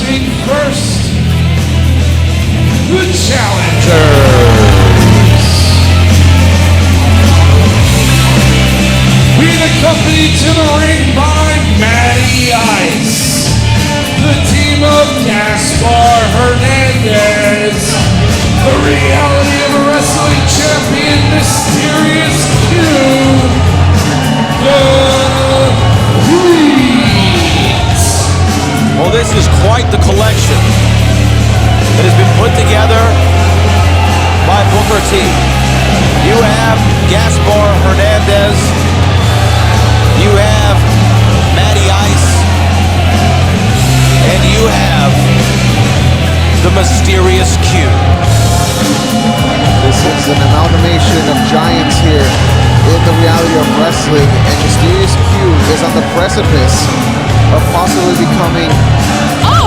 Wrestling first, the challengers. Being accompanied to the ring by Matty Ice, the team of Gaspar, Hernandez, the reality of a wrestling champion, Mysterious Q, the Heat. Well, this is quite the collection that has been put together by Booker T. You have Gaspar, Hernandez, you have Matty Ice, and you have the Mysterious Q. This is an amalgamation of giants here in the reality of wrestling, and Mysterious Q is on the precipice of possibly becoming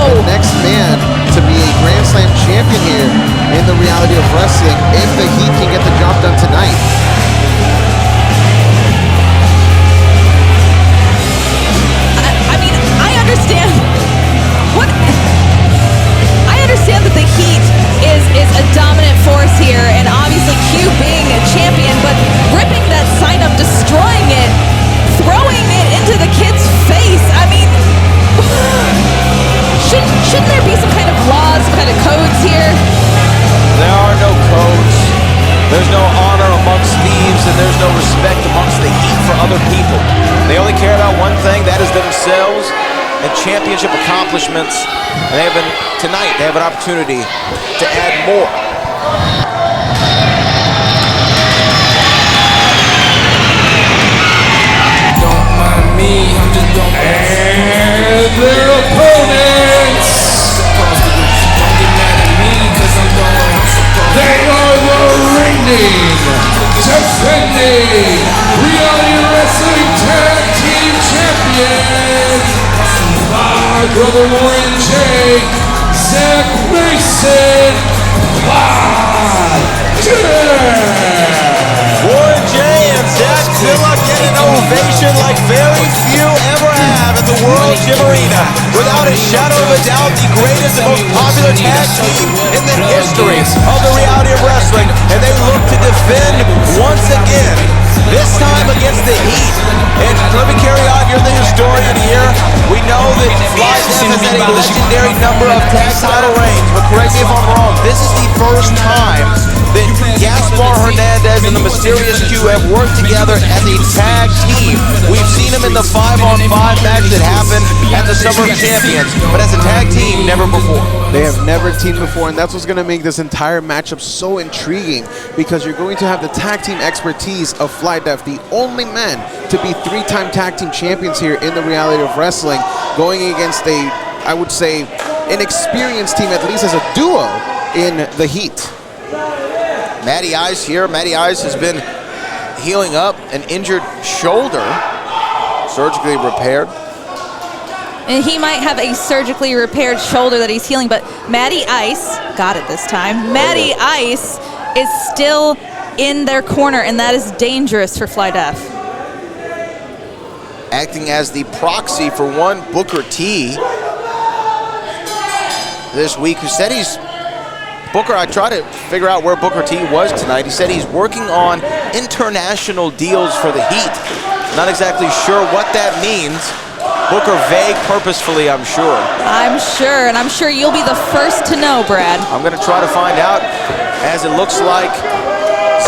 the next man to be a Grand Slam champion here in the reality of wrestling if the Heat can get the job done tonight. I mean, I understand that the Heat is a dominant force here, and obviously Q being a champion, but ripping that sign up, destroying it, throwing it into the kid's face. I mean, shouldn't there be some kind of laws, some kind of codes here? There are no codes. There's no honor amongst thieves, and there's no respect amongst the Heat for other people. They only care about one thing, that is themselves and championship accomplishments. And tonight they have an opportunity to add more. Don't mind me, I'm just going. And their opponents. Don't get mad at me, cause I'm going. They are the reigning, defending Reality Wrestling Tag Team Champions. My brother Warren J, Zach Mason, Warren J and Zach Zilla get an ovation like very few ever have at the World Gym Arena. Without a shadow of a doubt, the greatest and most popular tag team in the history of the reality of wrestling. And they look to defend once again, this time against the Heat. And let me carry on, you're the historian here. We know that Fly Death has had a legendary number of tag title reigns, but correct me if I'm wrong, this is the first time that Gaspar, Hernandez, and the Mysterious Q have worked together as a tag team. We've seen them in the 5-on-5 match that happened at the Summer of Champions, but as a tag team, never before. They have never teamed before, and that's what's going to make this entire matchup so intriguing, because you're going to have the tag team expertise of Fly Death, the only men to be 3-time tag team champions here in the reality of wrestling, going against I would say, an experienced team, at least as a duo, in the Heat. Matty Ice here. Matty Ice has been healing up an injured shoulder, surgically repaired. And he might have a surgically repaired shoulder that he's healing, but Matty Ice, got it this time, Matty Ice is still in their corner, and that is dangerous for Fly Death. Acting as the proxy for one Booker T this week, who said Booker, I tried to figure out where Booker T was tonight. He said he's working on international deals for the Heat. Not exactly sure what that means. Booker vague purposefully, I'm sure. I'm sure, and I'm sure you'll be the first to know, Brad. I'm going to try to find out, as it looks like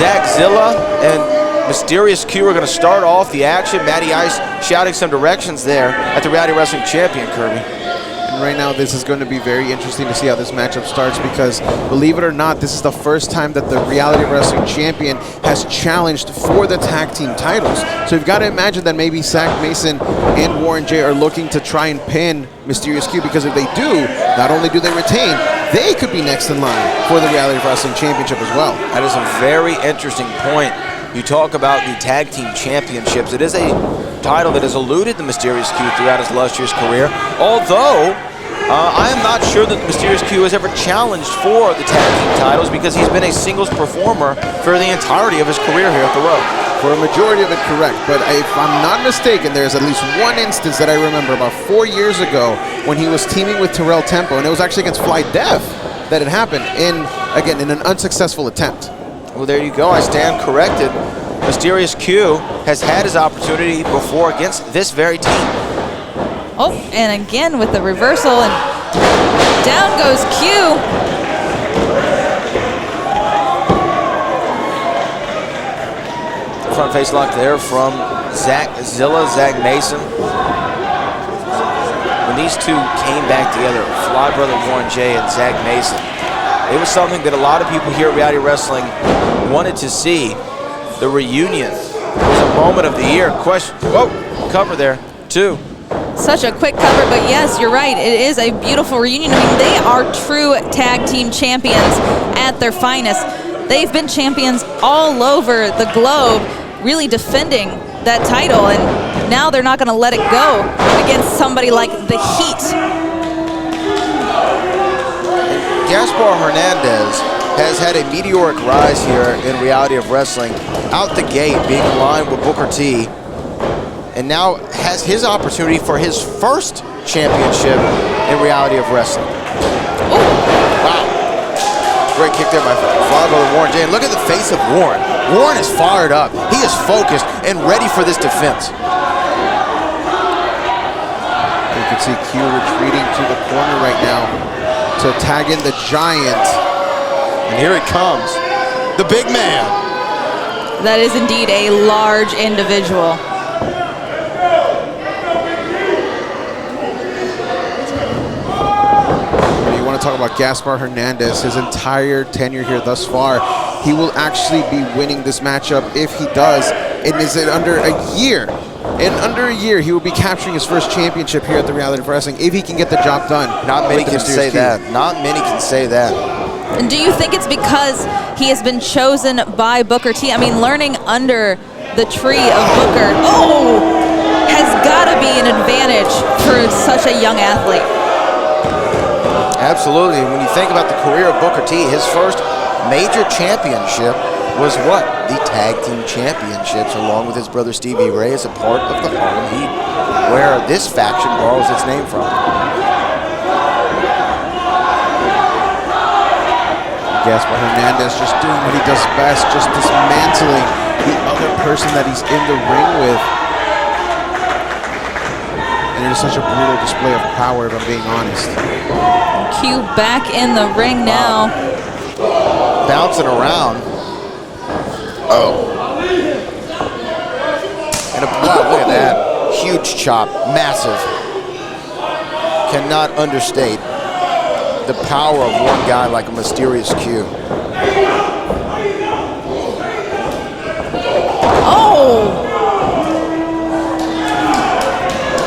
Zach Zilla and Mysterious Q are going to start off the action. Matty Ice shouting some directions there at the Reality Wrestling Champion, Kirby. And right now, this is going to be very interesting to see how this matchup starts, because believe it or not, this is the first time that the Reality Wrestling Champion has challenged for the tag team titles. So you've got to imagine that maybe Zach Mason and Warren J are looking to try and pin Mysterious Q, because if they do, not only do they retain, they could be next in line for the Reality Wrestling Championship as well. That is a very interesting point. You talk about the tag team championships. It is a title that has eluded the Mysterious Q throughout his illustrious career, although I am not sure that the Mysterious Q has ever challenged for the tag team titles, because he's been a singles performer for the entirety of his career here at the Row. For a majority of it, correct. But if I'm not mistaken, there's at least one instance that I remember about 4 years ago when he was teaming with Terrell Tempo, and it was actually against Fly Def that it happened, again, in an unsuccessful attempt. Well, there you go. I stand corrected. Mysterious Q has had his opportunity before against this very team. Oh, and again with the reversal, and down goes Q. Front face lock there from Zach Mason. When these two came back together, Fly Brother Warren J and Zach Mason, it was something that a lot of people here at Reality Wrestling wanted to see. The reunion was a moment of the year. Question, whoa, cover there, 2. Such a quick cover, but yes, you're right. It is a beautiful reunion. I mean, they are true tag team champions at their finest. They've been champions all over the globe, really defending that title, and now they're not going to let it go against somebody like the Heat. Gaspar Hernandez has had a meteoric rise here in Reality of Wrestling, out the gate being aligned with Booker T, and now has his opportunity for his first championship in Reality of Wrestling. Wow. Great kick there by Fly Brother Warren J. And look at the face of Warren. Warren is fired up. He is focused and ready for this defense. You can see Q retreating to the corner right now to tag in the Giant. And here it comes, the big man. That is indeed a large individual. You want to talk about Gaspar Hernandez, his entire tenure here thus far. He will actually be winning this matchup if he does. It is in under a year. In under a year, he will be capturing his first championship here at the Reality of Wrestling if he can get the job done. Not many can say that. Not many can say that. And do you think it's because he has been chosen by Booker T? I mean, learning under the tree of Booker, has got to be an advantage for such a young athlete. Absolutely. When you think about the career of Booker T, his first major championship was what? The Tag Team Championships, along with his brother Stevie Ray as a part of the Harlem Heat, where this faction borrows its name from. Gaspar Hernandez just doing what he does best, just dismantling the other person that he's in the ring with. And it is such a brutal display of power, if I'm being honest. Q back in the ring now. Bouncing around. Oh. And wow, look at that. Huge chop, massive. Cannot understate the power of one guy like a Mysterious Q. Oh!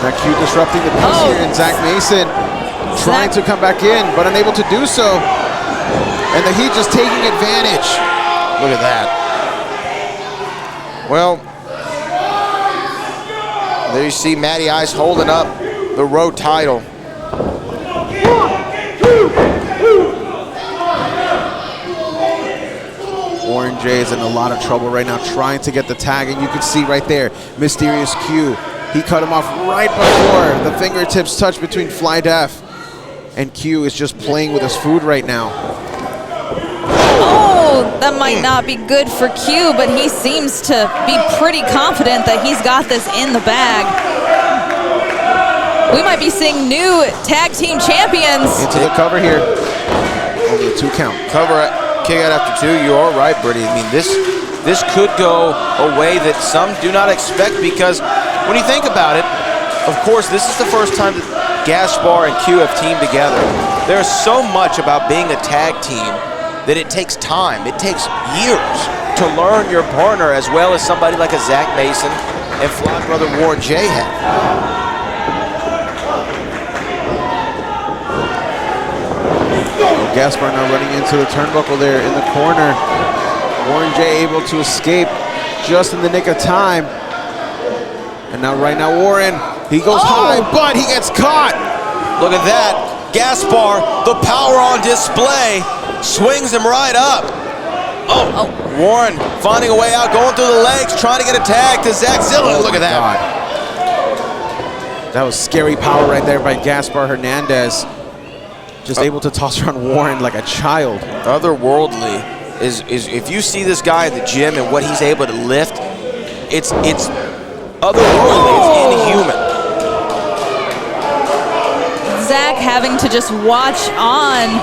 Now Q disrupting the peace here, and Zach Mason trying to come back in, but unable to do so. And the Heat just taking advantage. Look at that. Well, there you see Matty Ice holding up the road title. Warren J is in a lot of trouble right now trying to get the tag, and you can see right there, Mysterious Q. He cut him off right before the fingertips touch between Fly Def. And Q is just playing with his food right now. Oh, that might not be good for Q, but he seems to be pretty confident that he's got this in the bag. We might be seeing new tag team champions. Into the cover here. Only a 2 count. Cover kick out after 2. You are right, Brittany. I mean, this could go a way that some do not expect, because when you think about it, of course, this is the first time that Gaspar and Q have teamed together. There's so much about being a tag team that it takes time. It takes years to learn your partner, as well as somebody like a Zach Mason and Fly Brother Warren J have. Gaspar now running into the turnbuckle there in the corner. Warren J able to escape just in the nick of time. And now right now Warren, he goes high, but he gets caught. Look at that. Gaspar, the power on display, swings him right up. Oh, Warren finding a way out, going through the legs, trying to get a tag to Zach Zilla. Look at that. God. That was scary power right there by Gaspar Hernandez. Just able to toss around Warren like a child. Otherworldly is if you see this guy at the gym and what he's able to lift, it's otherworldly, it's inhuman. Zach having to just watch on.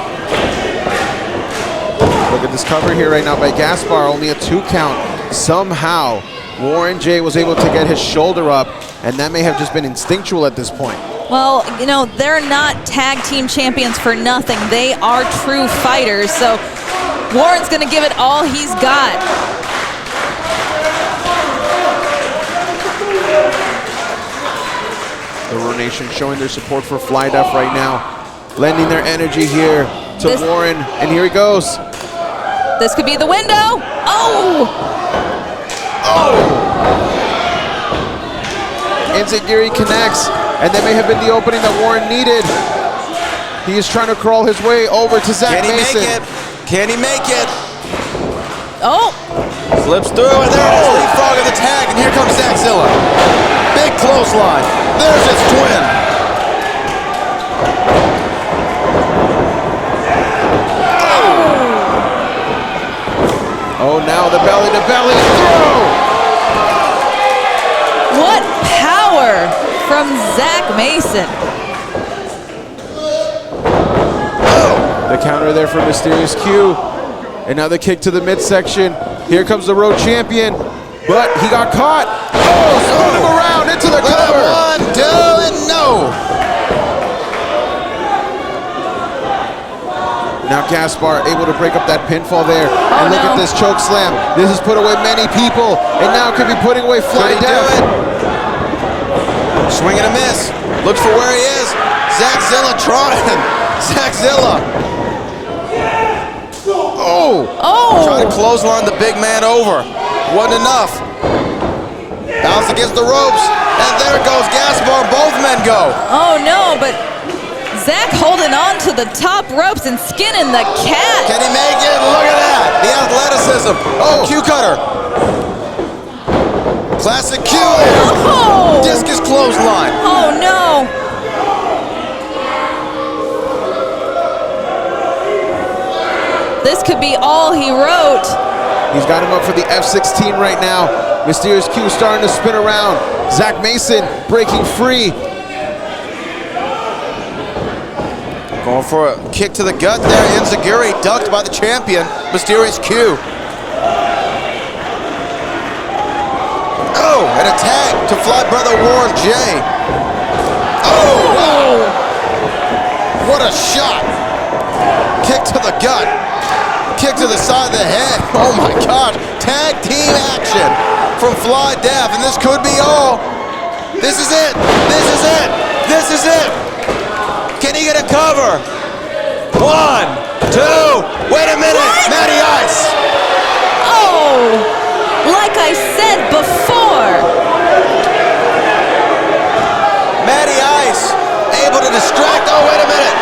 Look at this cover here right now by Gaspar, only a 2 count. Somehow, Warren J was able to get his shoulder up, and that may have just been instinctual at this point. Well, you know, they're not tag team champions for nothing. They are true fighters, so Warren's gonna give it all he's got. The Roar Nation showing their support for Fly Def right now, lending their energy here to Warren, and here he goes. This could be the window. Oh! Enziguri connects, and that may have been the opening that Warren needed. He is trying to crawl his way over to Zach Mason. Can he make it? Oh! Slips through, and there it is, leapfrog of the tag, and here comes Zach Zilla. Big clothesline. There's his twin. Oh, now the belly-to-belly throw! What power from Zach Mason. The counter there for Mysterious Q. Another kick to the midsection. Here comes the Road Champion, but he got caught. Oh, spun him around into the cover. 1, 2, and no. Now Gaspar able to break up that pinfall there. And look no. at this choke slam. This has put away many people, and now could be putting away Fly Def. Swing and a miss. Looks for where he is. Zach Zilla trying. Zach Zilla. Oh! Trying to clothesline the big man over. Wasn't enough. Bounce against the ropes. And there goes Gaspar. Both men go. Oh no, but Zach holding on to the top ropes and skinning the cat. Can he make it? Look at that. The athleticism. Oh, Q cutter. Classic Q. Oh! Discus clothesline. Oh no. This could be all he wrote. He's got him up for the F16 right now. Mysterious Q starting to spin around. Zach Mason breaking free. Going for a kick to the gut there. Enziguri ducked by the champion, Mysterious Q. Oh, and a tag to Fly Brother Warren J. Oh, wow. What a shot. Kick to the gut. Kick to the side of the head. Oh my gosh. Tag team action from Fly Def, and this could be all. This is it. This is it. This is it. Can he get a cover? 1, 2. Wait a minute. What? Matty Ice. Oh, like I said before. Matty Ice able to distract. Oh, wait a minute.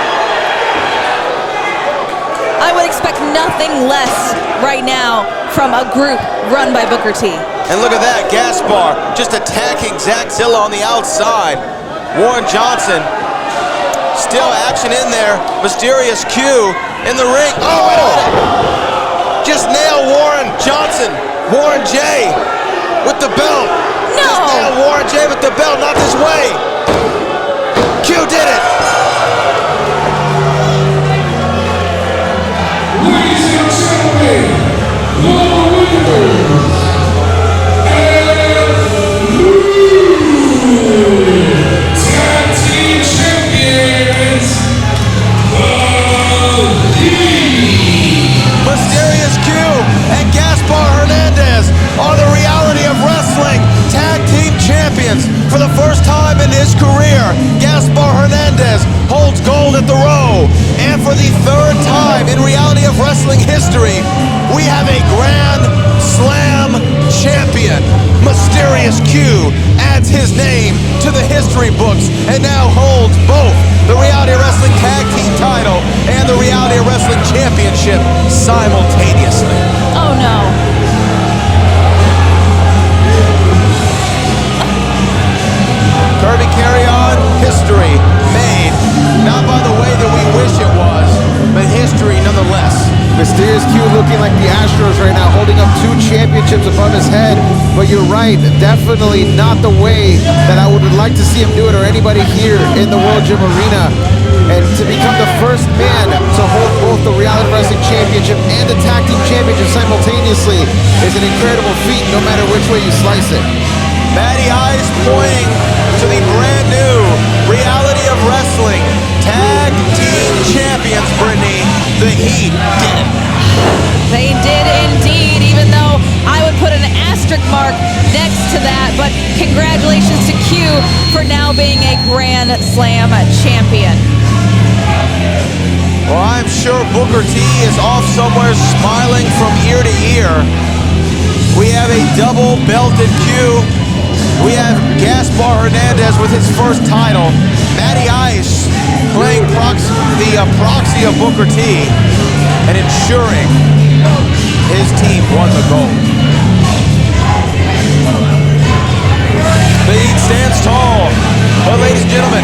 I would expect nothing less right now from a group run by Booker T. And look at that, Gaspar just attacking Zach Zilla on the outside. Warren Johnson, still action in there. Mysterious Q in the ring. Oh, wait a minute. Just nail Warren Johnson. Warren J with the belt. No. Just nail Warren J with the belt, not this way. Q did it. Ladies and gentlemen, the winners and new tag team champions, Mysterious Q and Gaspar Hernandez are the Reality of Wrestling Tag Team Champions. For the first time in his career, Gaspar Hernandez holds gold at the Row. And for the third time in Reality of Wrestling history, we have a Grand Slam champion. Mysterious Q adds his name to the history books and now holds both the Reality of Wrestling Tag Team title and the Reality of Wrestling Championship simultaneously. Oh no. Mysterious Q looking like the Astros right now, holding up 2 championships above his head. But you're right, definitely not the way that I would like to see him do it, or anybody here in the World Gym Arena. And to become the first man to hold both the Reality Wrestling Championship and the Tag Team Championship simultaneously is an incredible feat, no matter which way you slice it. Matty Ice pointing to the brand new Reality of Wrestling Tag Team Champions, Brittany. The Heat did it. They did indeed, even though I would put an asterisk mark next to that. But congratulations to Q for now being a Grand Slam champion. Well, I'm sure Booker T is off somewhere smiling from ear to ear. We have a double belted Q. We have Gaspar Hernandez with his first title. Matty Ice playing the proxy of Booker T and ensuring his team won the gold. The Heat stands tall, but ladies and gentlemen,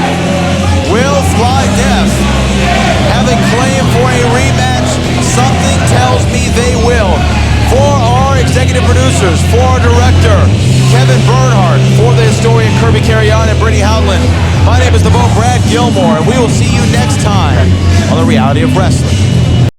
will Fly Death have a claim for a rematch? Something tells me they will. For our executive producers, for our director, Kevin Bernhardt, for the historian Kirby Carrion and Brittany Howland, my name is the Bo Brad Gilmore, and we will see you next time on The Reality of Wrestling.